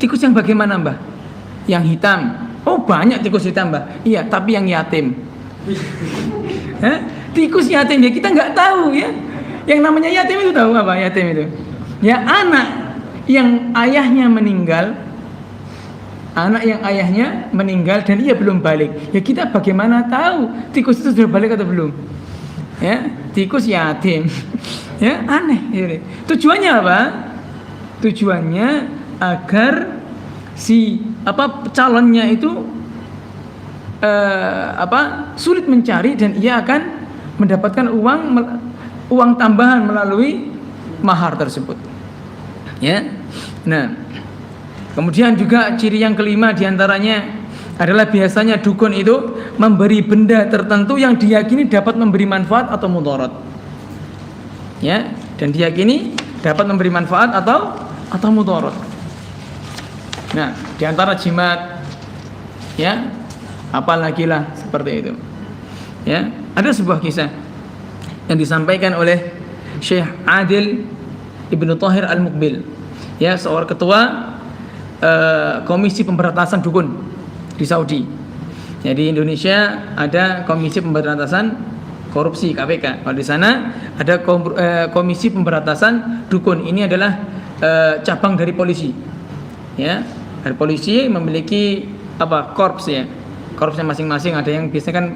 Tikus yang bagaimana mbah? Yang hitam. Oh banyak tikus hitam mbah. Iya, tapi yang yatim. Tikus yatim ya kita nggak tahu ya. Yang namanya yatim itu tahu apa yatim itu? Ya anak yang ayahnya meninggal. Anak yang ayahnya meninggal dan ia belum balik. Ya kita bagaimana tahu tikus itu sudah balik atau belum? Ya, tikus yatim. Ya, aneh ini. Tujuannya apa? Tujuannya agar si calonnya itu sulit mencari dan ia akan mendapatkan uang tambahan melalui mahar tersebut. Ya. Nah, kemudian juga ciri yang kelima diantaranya adalah biasanya dukun itu memberi benda tertentu yang diyakini dapat memberi manfaat atau mudarat. Ya, dan diyakini dapat memberi manfaat atau mudarat. Nah, diantara jimat, ya, apalagi lah seperti itu. Ya, ada sebuah kisah yang disampaikan oleh Syekh Adil Ibnu Thahir Al-Muqbil. Ya, seorang ketua Komisi Pemberantasan Dukun di Saudi. Jadi Indonesia ada Komisi Pemberantasan Korupsi KPK. Kalau di sana ada Komisi Pemberantasan Dukun. Ini adalah cabang dari polisi. Ya, dari polisi memiliki korps ya. Korpsnya masing-masing. Ada yang biasanya kan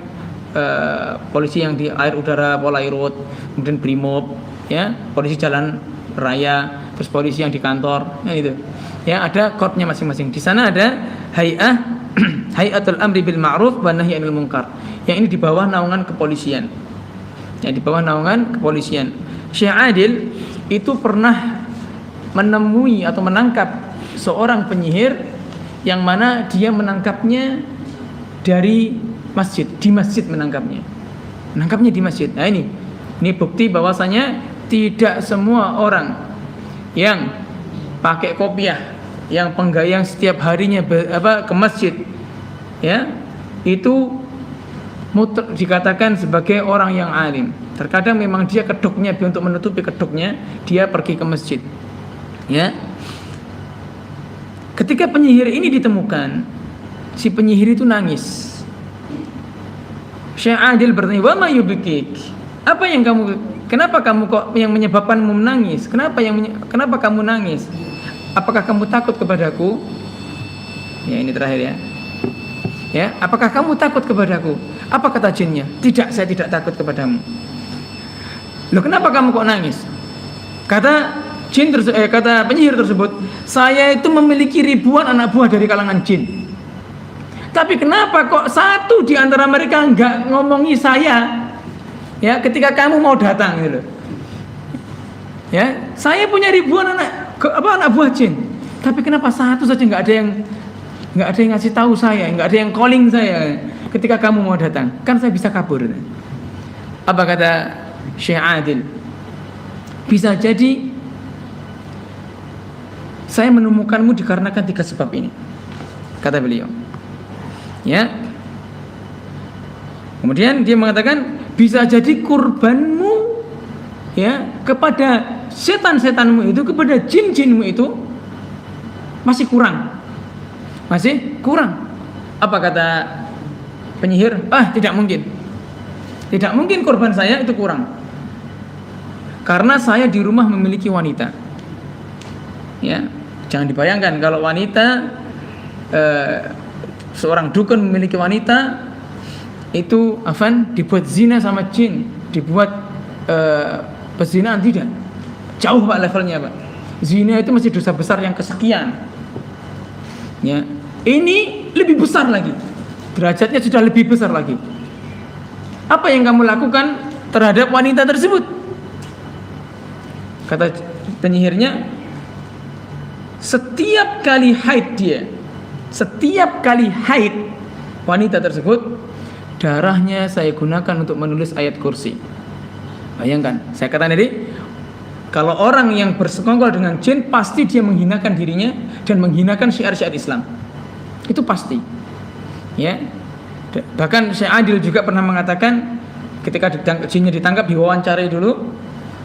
polisi yang di air, udara, Polairut, kemudian Brimob, ya, polisi jalan raya, terus polisi yang di kantor, ya itu. Ya, ada korpsnya masing-masing. Di sana ada Hayatul Amri bil Ma'ruf wa Nahyi 'anil Munkar. Yang ini di bawah naungan kepolisian. Ya, di bawah naungan kepolisian. Syekh Adil itu pernah menemui atau menangkap seorang penyihir yang mana dia menangkapnya dari masjid, di masjid menangkapnya di masjid. Nah ini bukti bahwasanya tidak semua orang yang pakai kopiah, yang penggayang setiap harinya ke masjid, ya, itu dikatakan sebagai orang yang alim. Terkadang memang dia kedoknya, untuk menutupi kedoknya dia pergi ke masjid. Ya. Ketika penyihir ini ditemukan, si penyihir itu nangis. Syekh Adil bertanya, "Wa ma yubkik?" Apa yang kenapa kamu kok yang menyebabkanmu menangis? Kenapa kamu nangis? Apakah kamu takut kepadaku? Ya, ini terakhir ya. Ya, apakah kamu takut kepadaku? Apa kata jinnya? Tidak, saya tidak takut kepadamu. Loh, kenapa kamu kok nangis? Kata penyihir tersebut, saya itu memiliki ribuan anak buah dari kalangan jin. Tapi kenapa kok satu di antara mereka nggak ngomongi saya? Ya, ketika kamu mau datang gitu loh. Ya, saya punya ribuan anak buah jin. Tapi kenapa satu saja nggak ada yang ngasih tahu saya, nggak ada yang calling saya ketika kamu mau datang? Kan saya bisa kabur. Apa kata Syekh Adil? Bisa jadi saya menemukanmu dikarenakan 3 sebab ini, kata beliau. Ya. Kemudian dia mengatakan bisa jadi kurbanmu ya kepada setan-setanmu itu, kepada jin-jinmu itu masih kurang. Apa kata penyihir? Tidak mungkin. Tidak mungkin korban saya itu kurang. Karena saya di rumah memiliki wanita. Ya, jangan dibayangkan kalau wanita seorang dukun memiliki wanita itu dibuat zina sama jin, dibuat perzinahan, tidak. Jauh Pak levelnya Pak. Zina itu masih dosa besar yang kesekian. Ya, ini lebih besar lagi. Derajatnya sudah lebih besar lagi. Apa yang kamu lakukan terhadap wanita tersebut? Kata penyihirnya, setiap kali haid wanita tersebut, darahnya saya gunakan untuk menulis ayat kursi. Bayangkan, saya katakan tadi, kalau orang yang bersekongkol dengan jin, pasti dia menghinakan dirinya dan menghinakan syiar-syiar Islam. Itu pasti. Ya. Bahkan Syekh Adil juga pernah mengatakan ketika jinnya ditangkap, diwawancarai dulu,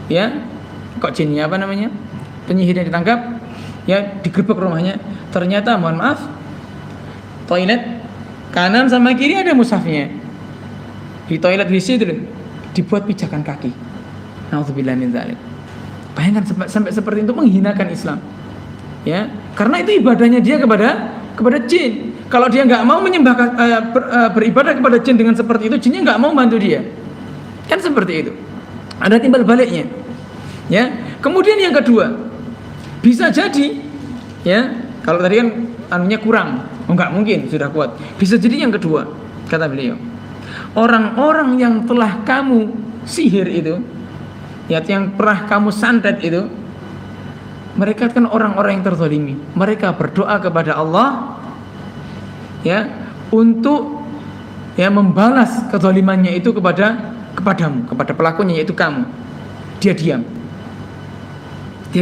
ya. Kok jinnya apa namanya? Penyihirnya ditangkap, ya, digerebek rumahnya. Ternyata mohon maaf, toilet kanan sama kiri ada mushafnya. Di toilet WC itu dibuat pijakan kaki. Nauzubillah min dzalik. Bayangkan sampai seperti itu, menghinakan Islam. Ya, karena itu ibadahnya dia kepada jin. Kalau dia nggak mau menyembah beribadah kepada jin dengan seperti itu, jinnya nggak mau bantu dia. Kan seperti itu. Ada timbal baliknya. Ya. Kemudian yang kedua, bisa jadi, ya, kalau tadi kan anunya kurang, nggak mungkin sudah kuat. Bisa jadi yang kedua, kata beliau, orang-orang yang telah kamu sihir itu, ya, yang pernah kamu santet itu, mereka kan orang-orang yang terzalimi. Mereka berdoa kepada Allah, ya, untuk ya membalas kezalimannya itu kepadamu, kepada pelakunya yaitu kamu. Dia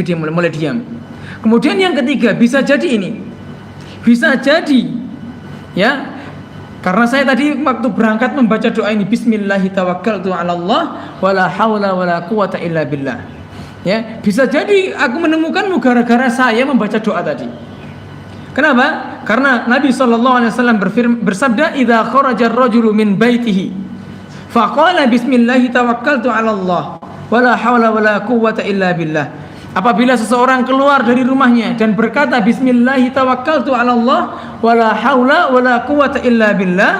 diam, mulai diam. Kemudian yang ketiga, bisa jadi ini, bisa jadi, ya, karena saya tadi waktu berangkat membaca doa ini, Bismillahi tawakkaltu 'alallah wala haula wala quwata illa billah. Ya, bisa jadi aku menemukanmu gara-gara saya membaca doa tadi. Kenapa? Karena Nabi SAW bersabda, "Idza kharaja ar-rajulu min baitihi faqala bismillahi tawakkaltu 'alallah wala haula wala quwata illa billah." Apabila seseorang keluar dari rumahnya dan berkata bismillahi tawakkaltu 'alallah wala haula wala quwata illa billah,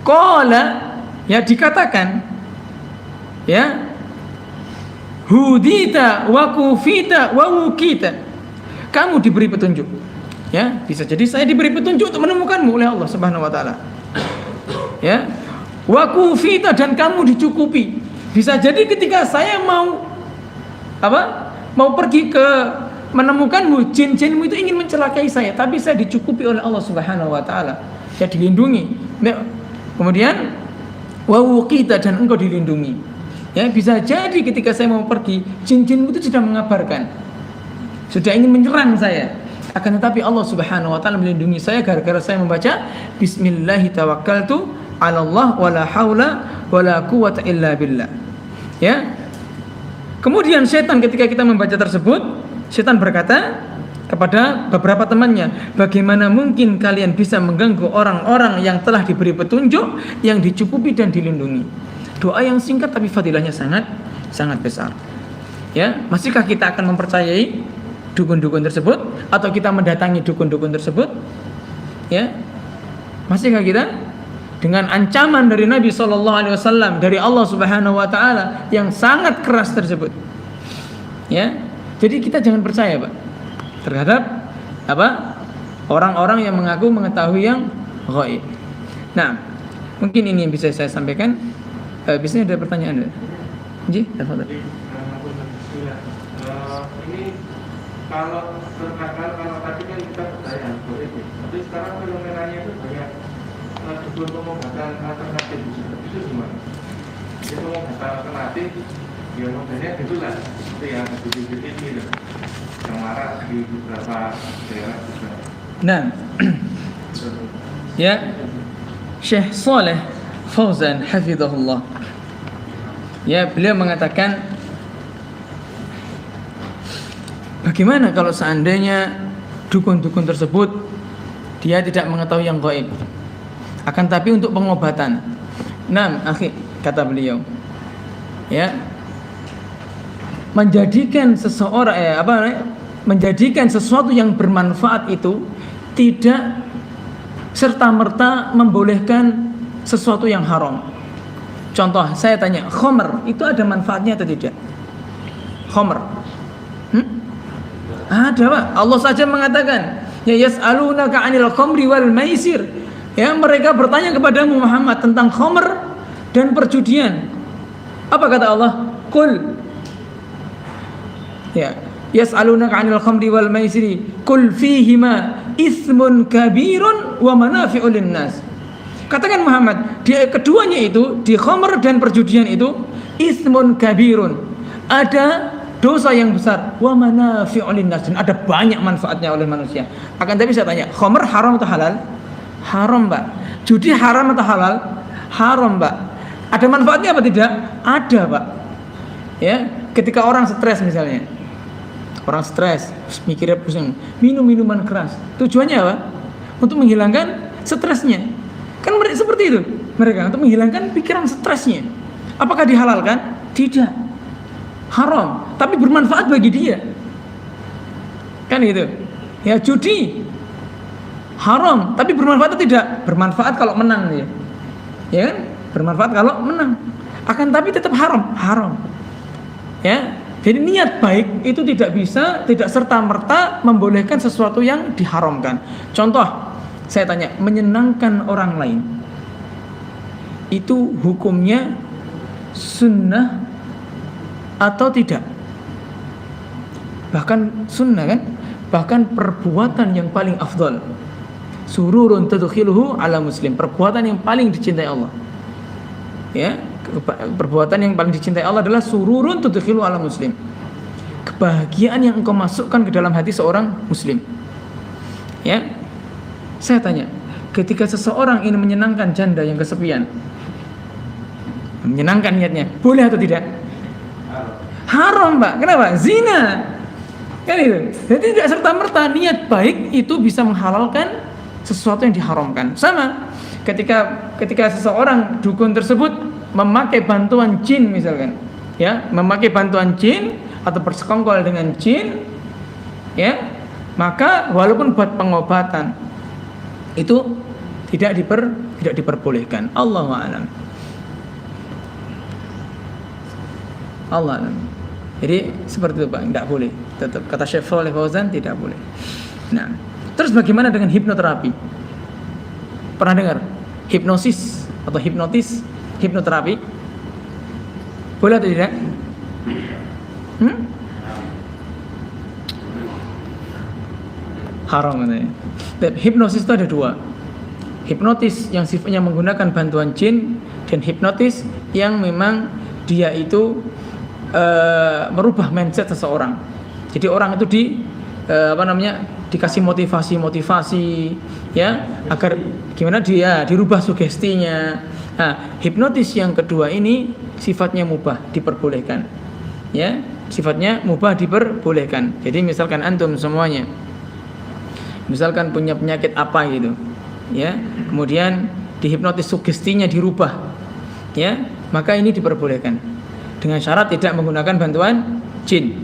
qala, ya, dikatakan, ya, hudita wa kufita wa wukita, kamu diberi petunjuk. Ya, bisa jadi saya diberi petunjuk untuk menemukanmu oleh Allah Subhanahu wa taala. Ya, wa kufita, dan kamu dicukupi. Bisa jadi ketika saya mau pergi ke menemukanmu, jin-jinmu itu ingin mencelakai saya, tapi saya dicukupi oleh Allah Subhanahu wa taala. Ya, dilindungi. Kemudian wa wukita, dan engkau dilindungi. Ya, bisa jadi ketika saya mau pergi, jin-jinmu itu sudah mengabarkan, sudah ingin menyerang saya. Akan tetapi Allah Subhanahu wa taala melindungi saya gara-gara saya membaca Bismillahi tawakkaltu 'alallah wala haula wala quwata illa billah. Ya. Kemudian setan ketika kita membaca tersebut, setan berkata kepada beberapa temannya, bagaimana mungkin kalian bisa mengganggu orang-orang yang telah diberi petunjuk, yang dicukupi dan dilindungi. Doa yang singkat tapi fadilahnya sangat besar. Ya, masihkah kita akan mempercayai dukun-dukun tersebut, atau kita mendatangi dukun-dukun tersebut? Ya, masihkah kita dengan ancaman dari Nabi sallallahu alaihi wasallam dari Allah Subhanahu wa taala yang sangat keras tersebut. Ya. Jadi kita jangan percaya, Pak, terhadap orang-orang yang mengaku mengetahui yang ghaib. Nah, mungkin ini yang bisa saya sampaikan. Biasanya ada pertanyaan. Ji, tafadhol. Ini kalau tadi kan kita percaya boleh, tapi sekarang fenomenanya itu banyak dukun pengobatan alternatif itu gimana? Jadi pengobatan alternatif ya modelnya gitulah seperti yang di TV yang marak di beberapa daerah juga. Nah, ya, Syekh Saleh Fauzan hafizahullah, ya, beliau mengatakan, bagaimana kalau seandainya dukun-dukun tersebut dia tidak mengetahui yang gaib, akan tapi untuk pengobatan. Nah, akhi, kata beliau, ya, menjadikan seseorang menjadikan sesuatu yang bermanfaat itu tidak serta-merta membolehkan sesuatu yang haram. Contoh, saya tanya, khamr itu ada manfaatnya atau tidak? Khamr. Ada, Pak. Allah saja mengatakan, ya yas'alunaka 'anil khamri wal maisir. Ya, mereka bertanya kepadamu Muhammad tentang khamr dan perjudian. Apa kata Allah? Qul, ya, yas'alunaka 'anil khamri wal maisiri qul fihima ismun kabirun wa manafi'u linnas. Katakan Muhammad, di keduanya itu, di khamr dan perjudian itu, ismun kabirun, ada dosa yang besar, wa manafi'u linnas, dan ada banyak manfaatnya oleh manusia. Akan tapi saya tanya, khamr haram atau halal? Haram, Pak. Judi haram atau halal? Haram, Pak. Ada manfaatnya apa tidak? Ada, Pak. Ya, ketika orang stres misalnya, orang stres, mikirnya pusing, minum minuman keras. Tujuannya apa? Untuk menghilangkan stresnya. Kan seperti itu mereka, untuk menghilangkan pikiran stresnya. Apakah dihalalkan? Tidak. Haram, tapi bermanfaat bagi dia. Kan gitu. Ya, judi haram, tapi bermanfaat atau tidak? Bermanfaat kalau menang dia. Ya kan? Bermanfaat kalau menang. Akan tapi tetap haram. Ya. Jadi niat baik itu tidak serta-merta membolehkan sesuatu yang diharamkan. Contoh, saya tanya, menyenangkan orang lain itu hukumnya sunnah atau tidak? Bahkan sunnah kan? Bahkan perbuatan yang paling afdal. Sururun tudkhiluhu ala muslim, perbuatan yang paling dicintai Allah. Ya, perbuatan yang paling dicintai Allah adalah sururun tudkhilu ala muslim, kebahagiaan yang engkau masukkan ke dalam hati seorang muslim. Ya, saya tanya, ketika seseorang ingin menyenangkan janda yang kesepian, menyenangkan niatnya, boleh atau tidak? Haram, Pak. Kenapa? Zina. Kan itu. Jadi tidak serta-merta niat baik itu bisa menghalalkan sesuatu yang diharamkan. Sama ketika seseorang dukun tersebut memakai bantuan jin misalkan, ya, memakai bantuan jin atau bersekongkol dengan jin, ya, maka walaupun buat pengobatan itu tidak diperbolehkan. Allahu a'lam. Allah a'lam. Jadi seperti itu, Pak, tidak boleh. Tetap kata Syekh Saleh Fauzan tidak boleh. Nah, terus bagaimana dengan hipnoterapi? Pernah dengar hipnosis atau hipnoterapi? Boleh atau tidak? Haram katanya. Hipnosis itu ada dua. Hipnotis yang sifatnya menggunakan bantuan jin, dan hipnotis yang memang dia itu merubah mindset seseorang. Jadi orang itu dikasih motivasi ya, agar gimana dia dirubah sugestinya. Nah, hipnotis yang kedua ini sifatnya mubah, diperbolehkan. Ya, sifatnya mubah, diperbolehkan. Jadi misalkan antum semuanya misalkan punya penyakit apa gitu, ya, kemudian dihipnotis sugestinya dirubah, ya, maka ini diperbolehkan dengan syarat tidak menggunakan bantuan jin.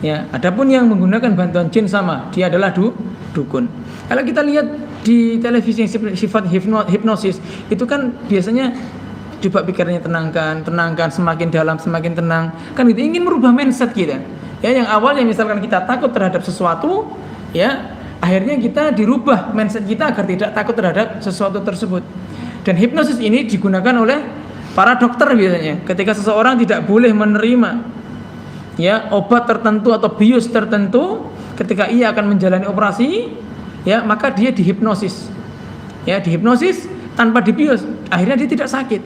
Ya, adapun yang menggunakan bantuan jin sama, dia adalah dukun. Kalau kita lihat di televisi yang sifat hipnosis itu kan biasanya coba pikirannya tenangkan, semakin dalam semakin tenang. Kan itu ingin merubah mindset kita. Ya, yang awalnya misalkan kita takut terhadap sesuatu, ya, akhirnya kita dirubah mindset kita agar tidak takut terhadap sesuatu tersebut. Dan hipnosis ini digunakan oleh para dokter biasanya ketika seseorang tidak boleh menerima ya obat tertentu atau bius tertentu ketika ia akan menjalani operasi, ya, maka dia dihipnosis. Ya, dihipnosis tanpa dibius, akhirnya dia tidak sakit.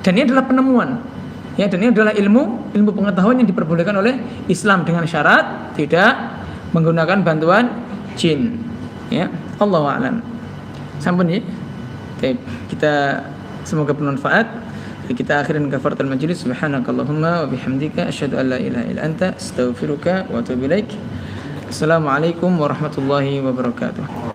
Dan ini adalah penemuan. Ya, dan ini adalah ilmu pengetahuan yang diperbolehkan oleh Islam dengan syarat tidak menggunakan bantuan jin. Ya, Allahu a'lam. Sampun ya. Baik, kita semoga bermanfaat. Kita akhirin kafaratul majlis. Subhanakallahumma wa bihamdika asyhadu an la ilaha illa anta astaghfiruka wa atubu ilaik. Assalamualaikum warahmatullahi wabarakatuh.